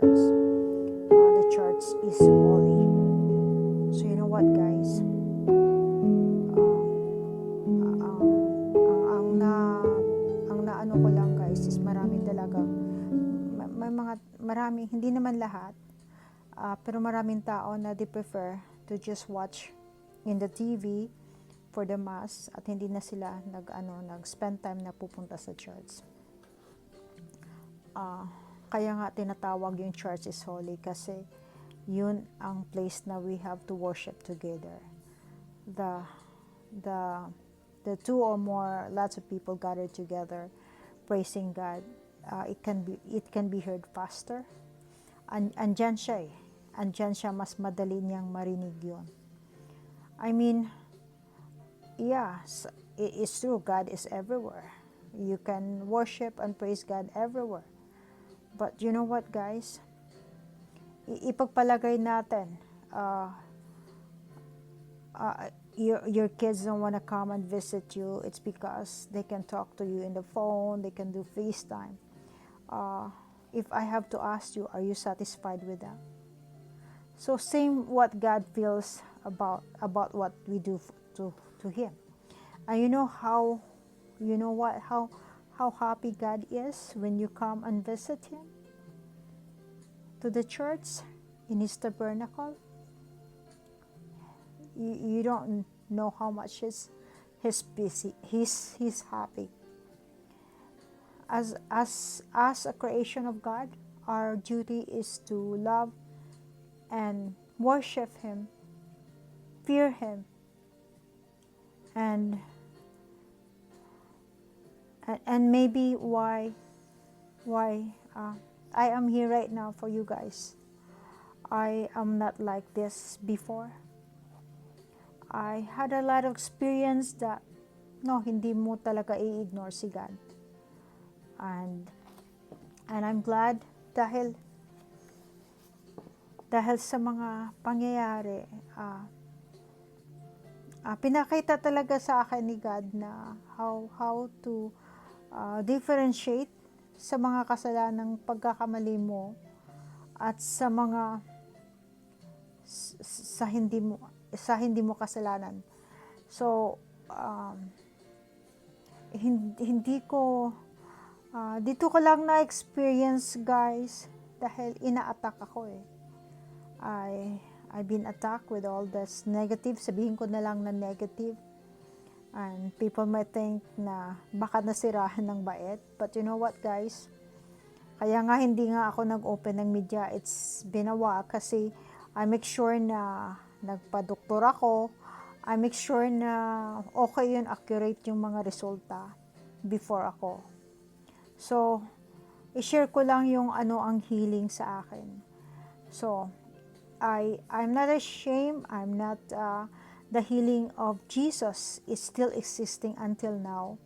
church. The church is holy. So you know what, guys? Ang naano ko lang, guys, is marami talagang may mga marami, hindi naman lahat, pero maraming tao na they prefer to just watch in the TV for the mass at hindi na sila nag-spend time na pupunta sa church. Kaya nga tinatawag yung church is holy kasi yun ang place na we have to worship together. The two or more, lots of people gathered together praising God. It can be heard faster. Andyan siya eh. Andyan siya, mas madali niyang marinig yun. I mean, yes, it's true, God is everywhere. You can worship and praise God everywhere. But you know what, guys? Ipagpalagay natin, your kids don't want to come and visit you. It's because they can talk to you in the phone, they can do FaceTime. If I have to ask you, are you satisfied with that? So same what God feels about what we do to Him. And you know how happy God is when you come and visit Him to the church in His tabernacle. You don't know how much he's busy. He's happy. As a creation of God, our duty is to love and worship Him, fear Him, and maybe why I am here right now for you guys. I am not like this before. I had a lot of experience that hindi mo talaga i-ignore si God. And I'm glad dahil sa mga pangyayari, pinakita talaga sa akin ni God na how to differentiate sa mga kasalanang pagkakamali mo at sa mga sa hindi mo kasalanan. So hindi ko dito ko lang na-experience, guys, dahil ina-attack ako eh. I've been attacked with all this negative, sabihin ko na lang na negative, and people might think na baka nasirahan ng bait, but you know what, guys, kaya nga hindi nga ako nag-open ng media. It's been a while kasi I make sure na nagpa-doktor ako. I make sure na okay yun, accurate yung mga resulta before ako. So, i-share ko lang yung ang healing sa akin. So, I'm not ashamed. I'm not, the healing of Jesus is still existing until now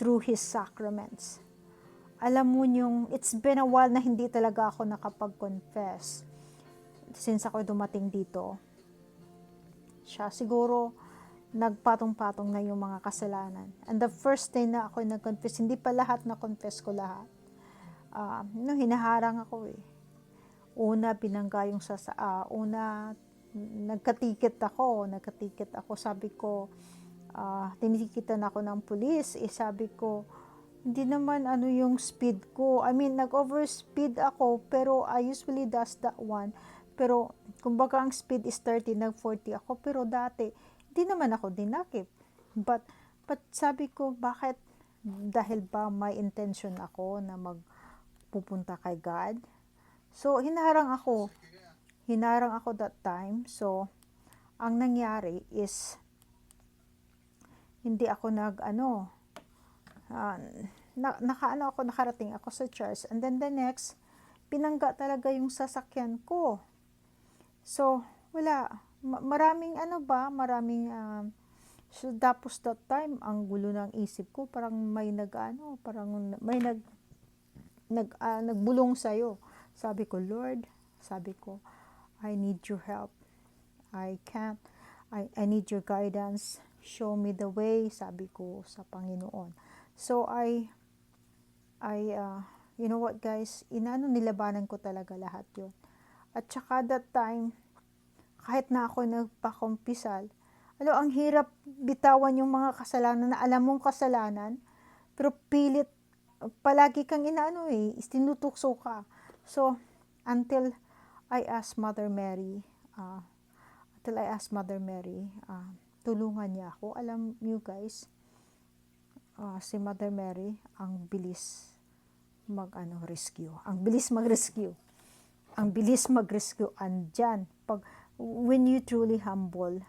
through His sacraments. Alam mo yung, it's been a while na hindi talaga ako nakapag-confess since ako dumating dito. Siya siguro nagpatong-patong na yung mga kasalanan. And the first day na ako nag-confess, hindi pa lahat na-confess ko lahat. Hinaharang ako eh. Una, binangga yung nagkatiket ako, sabi ko, tinitikitan ako ng pulis, sabi ko, hindi naman yung speed ko. I mean, nag-overspeed ako, pero I usually does that one. Pero, kumbaga ang speed is 30, nag-40 ako, pero dati, hindi naman ako dinakip. But sabi ko, bakit? Dahil ba may intention ako na magpupunta kay God? So, hinarang ako that time. So, ang nangyari is, hindi ako nakarating ako sa church. And then the next, pinangga talaga yung sasakyan ko. So, wala. Maraming so tapos that time, ang gulo ng isip ko, parang may nagbulong sa'yo. Sabi ko, Lord, I need your help. I need your guidance. Show me the way, sabi ko sa Panginoon. So, you know what guys, nilabanan ko talaga lahat yun. At saka that time, kahit na ako nagpakumpisal, ang hirap bitawan yung mga kasalanan na alam mong kasalanan, pero pilit, palagi kang tinutukso ka. So, until I asked Mother Mary, tulungan niya ako. Alam niyo guys, si Mother Mary, ang bilis rescue. Ang bilis mag-rescue. Ang bilis mag-rescue. Andyan. When you truly humble,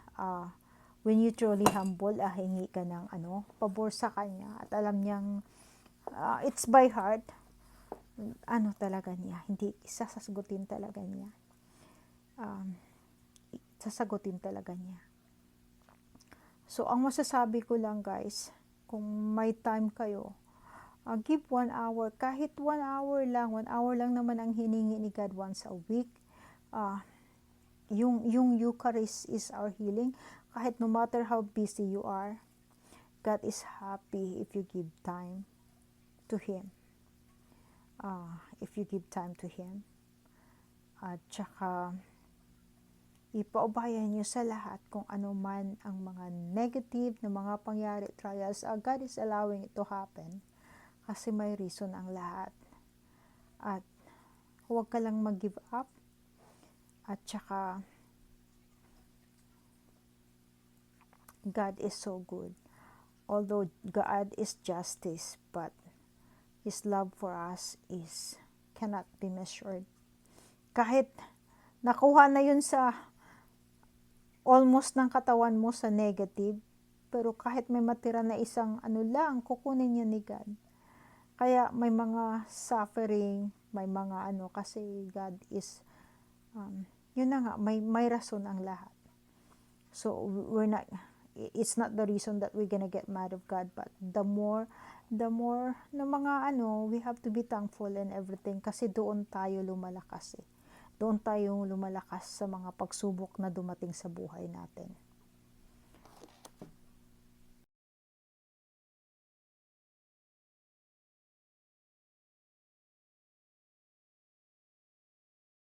hingi ka ng pabor sa kanya, at alam niyang, it's by heart, talaga niya, hindi, sasagutin talaga niya. Sasagutin talaga niya. So, ang masasabi ko lang guys, kung may time kayo, give 1 hour, kahit 1 hour lang naman ang hiningi ni God once a week. Yung Eucharist is our healing. Kahit no matter how busy you are, God is happy if you give time to Him. If you give time to Him. At saka, ipaubayan niyo sa lahat kung ano man ang mga negative na mga pangyari, trials. God is allowing it to happen kasi may reason ang lahat. At huwag ka lang mag-give up. At saka, God is so good. Although God is justice, but His love for us cannot be measured. Kahit nakuha na yun sa almost ng katawan mo sa negative, pero kahit may matira na isang lang, kukunin niya ni God. Kaya may mga suffering, may mga kasi God is, yun na nga, may rason ang lahat. So, it's not the reason that we're gonna get mad of God, but the more na mga we have to be thankful and everything, kasi doon tayo lumalakas Doon tayo lumalakas sa mga pagsubok na dumating sa buhay natin.